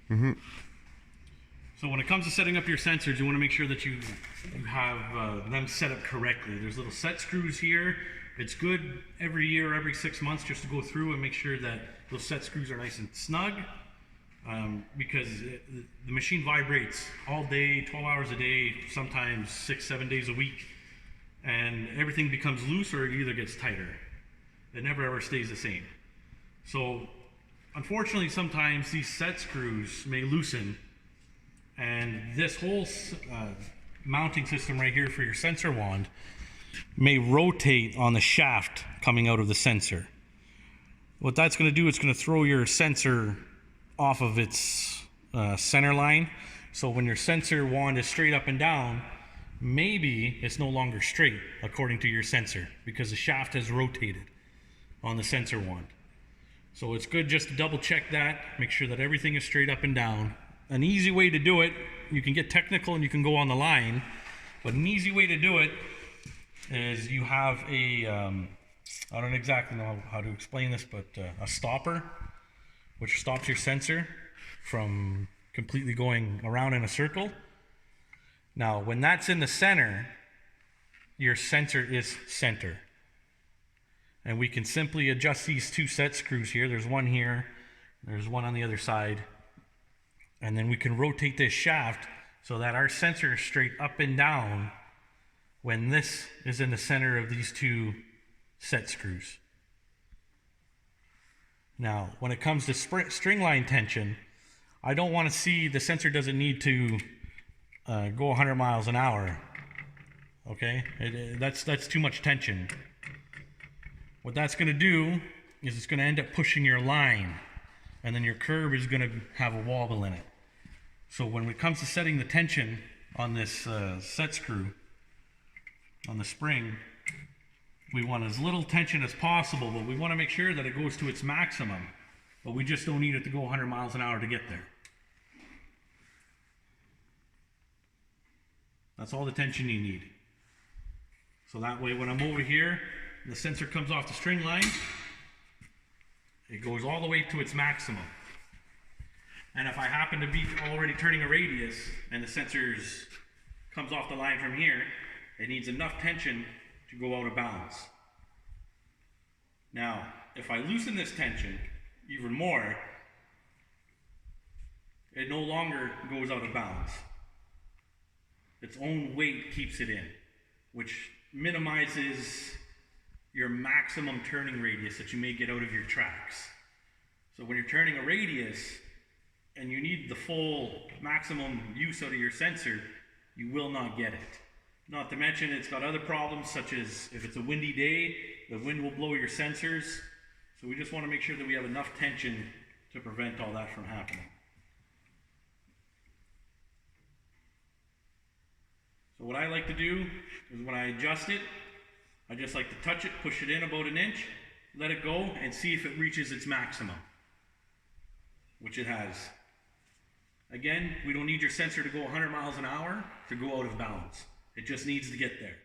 So when it comes to setting up your sensors, you want to make sure that you have them set up correctly. There's little set screws here. It's good every year, every 6 months, just to go through and make sure that those set screws are nice and snug, because the machine vibrates all day, 12 hours a day, sometimes 6-7 days a week, and everything becomes loose or it either gets tighter. It never ever stays the same. So unfortunately, sometimes these set screws may loosen, and this whole mounting system right here for your sensor wand may rotate on the shaft coming out of the sensor. What that's going to do is going to throw your sensor off of its center line. So when your sensor wand is straight up and down, maybe it's no longer straight according to your sensor because the shaft has rotated on the sensor wand. So it's good just to double check that, make sure that everything is straight up and down. An easy way to do it, you can get technical and you can go on the line, but an easy way to do it is you have a, I don't exactly know how to explain this, but a stopper, which stops your sensor from completely going around in a circle. Now, when that's in the center, your sensor is center. And we can simply adjust these two set screws here. There's one here, there's one on the other side. And then we can rotate this shaft so that our sensor is straight up and down when this is in the center of these two set screws. Now, when it comes to string line tension, I don't want to see, the sensor doesn't need to go 100 miles an hour. Okay, that's too much tension. What that's going to do is it's going to end up pushing your line, and then your curve is going to have a wobble in it. So when it comes to setting the tension on this set screw, on the spring, we want as little tension as possible, but we want to make sure that it goes to its maximum, but we just don't need it to go 100 miles an hour to get there. That's all the tension you need. So that way when I'm over here, the sensor comes off the string line, it goes all the way to its maximum. And if I happen to be already turning a radius and the sensor comes off the line from here, it needs enough tension to go out of bounds. Now, if I loosen this tension even more, it no longer goes out of bounds. Its own weight keeps it in, which minimizes your maximum turning radius that you may get out of your tracks. So when you're turning a radius and you need the full maximum use out of your sensor, you will not get it. Not to mention it's got other problems, such as if it's a windy day, the wind will blow your sensors. So we just want to make sure that we have enough tension to prevent all that from happening. So what I like to do is when I adjust it, I just like to touch it, push it in about an inch, let it go, and see if it reaches its maximum, which it has. Again, we don't need your sensor to go 100 miles an hour to go out of bounds. It just needs to get there.